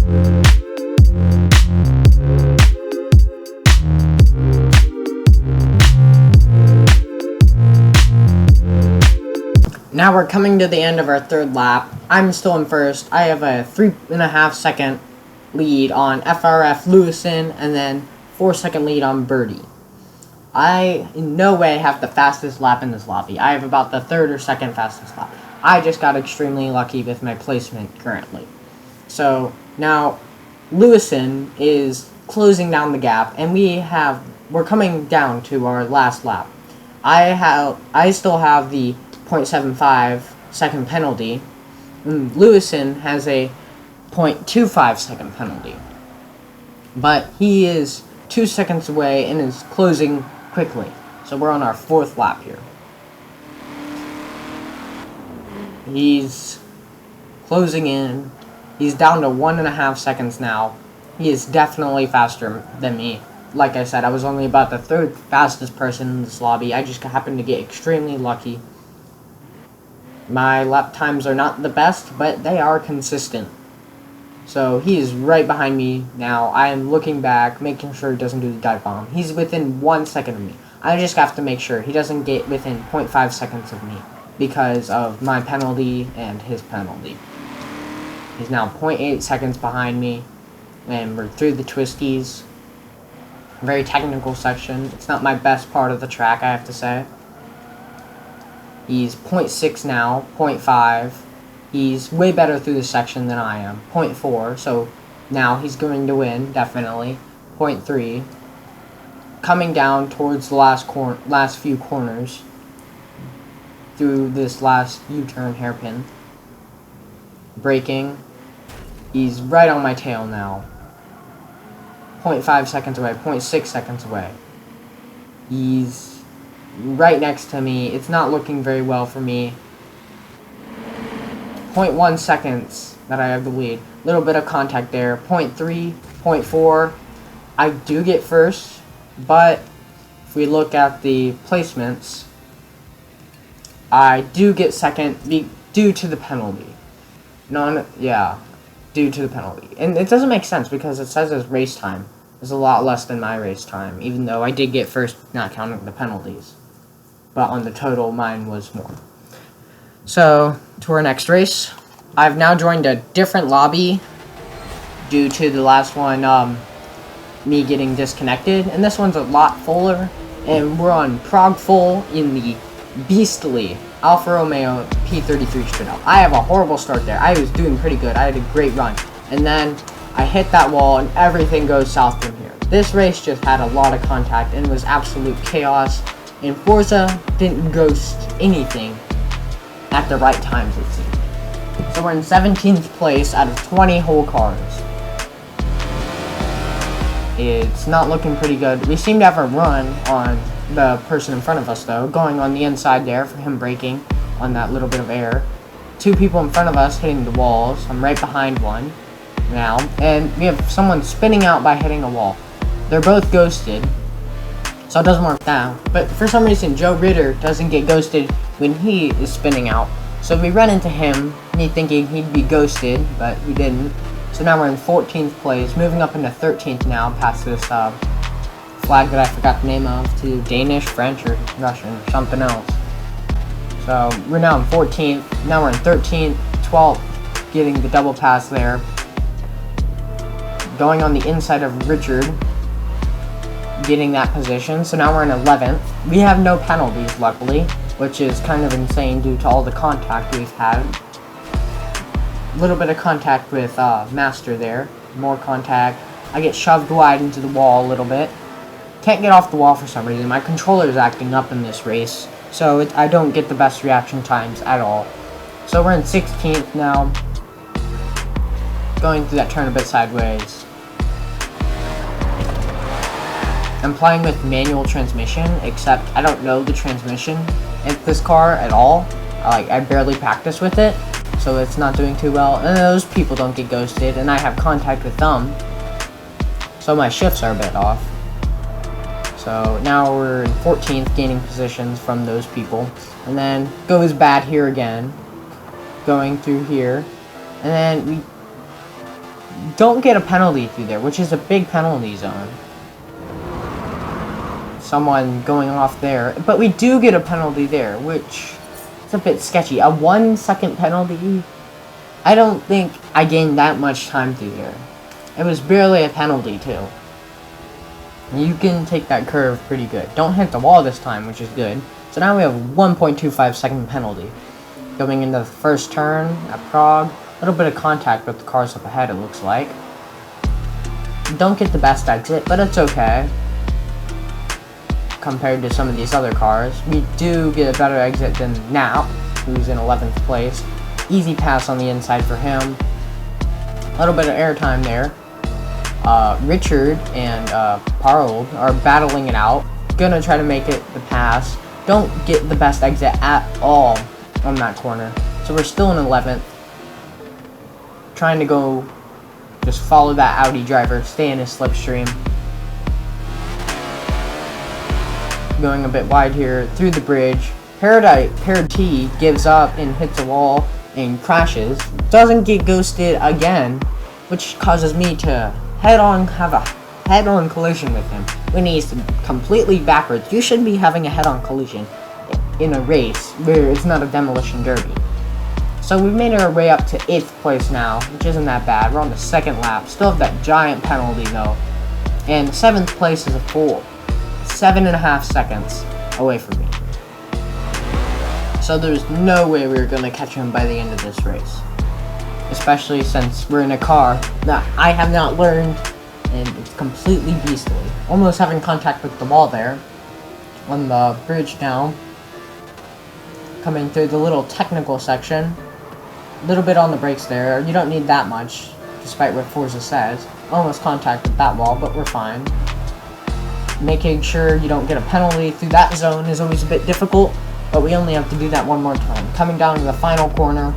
Now we're coming to the end of our third lap. I'm still in first. I have a 3.5 second lead on FRF Lewison and then 4-second lead on Birdie. I in no way have the fastest lap in this lobby. I have about the third or second fastest lap. I just got extremely lucky with my placement currently. So now Lewison is closing down the gap, and we're coming down to our last lap. I still have the 0.75 second penalty. Lewison has a 0.25 second penalty. But he is 2 seconds away and is closing quickly. So we're on our fourth lap here. He's closing in. He's down to 1.5 seconds now. He is definitely faster than me. Like I said, I was only about the third fastest person in this lobby. I just happened to get extremely lucky. My lap times are not the best, but they are consistent. So he is right behind me now. I am looking back, making sure he doesn't do the dive bomb. He's within 1 second of me. I just have to make sure he doesn't get within 0.5 seconds of me because of my penalty and his penalty. He's now 0.8 seconds behind me, and we're through the twisties. Very technical section. It's not my best part of the track, I have to say. He's 0.6 now, 0.5. He's way better through this section than I am. 0.4, so now he's going to win, definitely. 0.3. Coming down towards the last few corners through this last U-turn hairpin. Braking. He's right on my tail now. 0.5 seconds away, 0.6 seconds away. He's right next to me. It's not looking very well for me. 0.1 seconds that I have the lead. Little bit of contact there. 0.3, 0.4. I do get first, but if we look at the placements, I do get second due to the penalty. Due to the penalty. And it doesn't make sense because it says it's race time. It's a lot less than my race time, even though I did get first, not counting the penalties. But on the total, mine was more. So, to our next race. I've now joined a different lobby due to the last one, me getting disconnected. And this one's a lot fuller. And we're on Prague Full in the beastly Alfa Romeo P33 Stradale. I have a horrible start there. I was doing pretty good. I had a great run. And then I hit that wall and everything goes south from here. This race just had a lot of contact and was absolute chaos. And Forza didn't ghost anything at the right times, it seemed. So we're in 17th place out of 20 whole cars. It's not looking pretty good. We seem to have a run on the person in front of us, though, going on the inside there for him braking on that little bit of air. 2 people in front of us hitting the walls. I'm right behind one now. And we have someone spinning out by hitting a wall. They're both ghosted, so it doesn't work now. But for some reason, Joe Ritter doesn't get ghosted when he is spinning out. So we run into him, me thinking he'd be ghosted, but he didn't. So now we're in 14th place, moving up into 13th now, past this flag that I forgot the name of, to Danish, French, or Russian, or something else. So we're now in 14th, now we're in 13th, 12th, getting the double pass there. Going on the inside of Richard, getting that position. So now we're in 11th. We have no penalties, luckily, which is kind of insane due to all the contact we've had. A little bit of contact with Master there. More contact. I get shoved wide into the wall a little bit. Can't get off the wall for some reason. My controller is acting up in this race, so I don't get the best reaction times at all. So we're in 16th now. Going through that turn a bit sideways. I'm playing with manual transmission, except I don't know the transmission in this car at all. I barely practice with it, so it's not doing too well. And those people don't get ghosted, and I have contact with them, so my shifts are a bit off. So now we're in 14th, gaining positions from those people. And then goes bad here again, going through here. And then we don't get a penalty through there, which is a big penalty zone. Someone going off there, but we do get a penalty there, which is a bit sketchy. A 1 second penalty. I don't think I gained that much time through there. It was barely a penalty too. You can take that curve pretty good. Don't hit the wall this time, which is good. So now we have 1.25 second penalty. Going into the first turn at Prague. A little bit of contact with the cars up ahead, it looks like. Don't get the best exit, but it's okay. Compared to some of these other cars. We do get a better exit than Nap, who's in 11th place. Easy pass on the inside for him. A little bit of airtime there. Richard and Parold are battling it out. Gonna try to make it the pass. Don't get the best exit at all on that corner. So we're still in 11th. Trying to go, just follow that Audi driver, stay in his slipstream. Going a bit wide here, through the bridge. Parity gives up and hits a wall and crashes. Doesn't get ghosted again, which causes me to have a head-on collision with him when he's completely backwards. You shouldn't be having a head-on collision in a race where it's not a demolition derby. So we've made our way up to 8th place now, which isn't that bad. We're on the 2nd lap. Still have that giant penalty though. And 7th place is a full 7.5 seconds away from me. So there's no way we're going to catch him by the end of this race. Especially since we're in a car that I have not learned, and it's completely beastly. Almost having contact with the wall there. On the bridge now. Coming through the little technical section. A little bit on the brakes there. You don't need that much, despite what Forza says. Almost contact with that wall, but we're fine. Making sure you don't get a penalty through that zone is always a bit difficult, but we only have to do that one more time. Coming down to the final corner,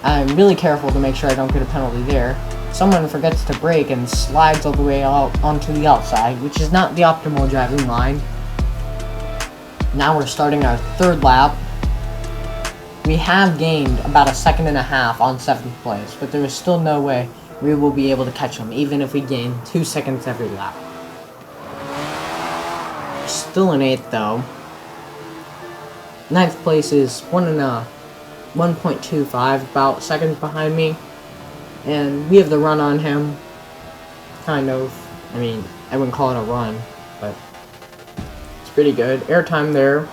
I'm really careful to make sure I don't get a penalty there. Someone forgets to brake and slides all the way out onto the outside, which is not the optimal driving line. Now we're starting our 3rd lap. We have gained about 1.5 seconds on 7th place, but there is still no way we will be able to catch them, even if we gain 2 seconds every lap. Still in 8th though. 9th place is 1.25 about seconds behind me, and we have the run on him. Kind of. I mean, I wouldn't call it a run, but it's pretty good. Airtime there.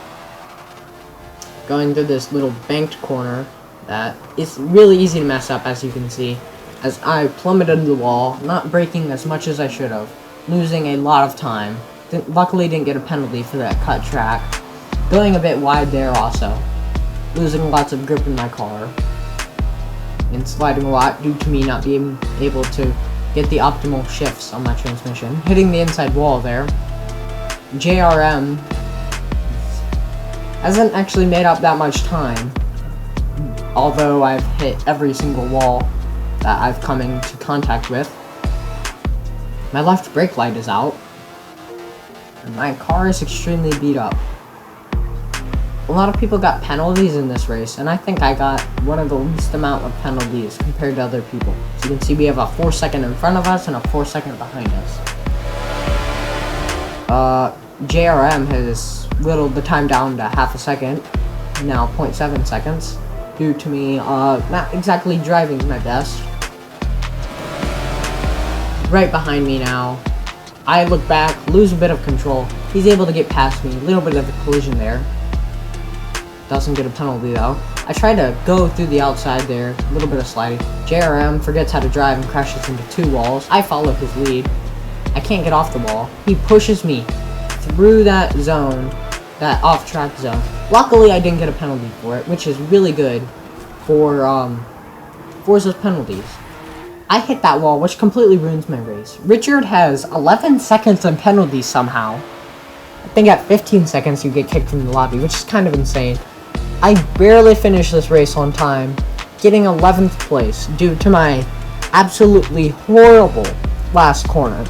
Going through this little banked corner that is really easy to mess up, as you can see, as I plummeted the wall, not braking as much as I should have, losing a lot of time. Luckily didn't get a penalty for that cut track. Going a bit wide there also. Losing lots of grip in my car. And sliding a lot due to me not being able to get the optimal shifts on my transmission. Hitting the inside wall there. JRM hasn't actually made up that much time, although I've hit every single wall that I've come into contact with. My left brake light is out, and my car is extremely beat up. A lot of people got penalties in this race, and I think I got one of the least amount of penalties compared to other people. So you can see we have a 4 second in front of us and a 4 second behind us. JRM has whittled the time down to 0.5 second, now 0.7 seconds, due to me not exactly driving my best. Right behind me now. I look back, lose a bit of control. He's able to get past me, a little bit of a collision there. Doesn't get a penalty though. I try to go through the outside there, a little bit of sliding. JRM forgets how to drive and crashes into 2 walls. I follow his lead. I can't get off the wall. He pushes me through that zone, that off-track zone. Luckily, I didn't get a penalty for it, which is really good for Forza's penalties. I hit that wall, which completely ruins my race. Richard has 11 seconds on penalties somehow. I think at 15 seconds you get kicked from the lobby, which is kind of insane. I barely finished this race on time, getting 11th place due to my absolutely horrible last corner.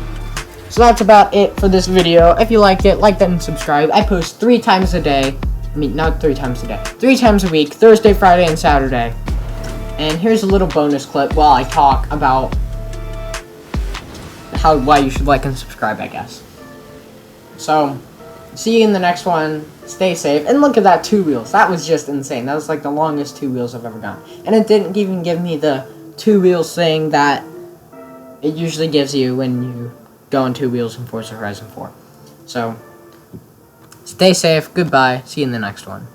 So that's about it for this video. If you liked it, like that and subscribe. I post 3 times a day. I mean, not 3 times a day. 3 times a week, Thursday, Friday, and Saturday. And here's a little bonus clip while I talk about why you should like and subscribe, I guess. So, see you in the next one. Stay safe. And look at that 2 wheels. That was just insane. That was like the longest 2 wheels I've ever gotten. And it didn't even give me the 2 wheels thing that it usually gives you when you go on 2 wheels in Forza Horizon 4. So, stay safe. Goodbye. See you in the next one.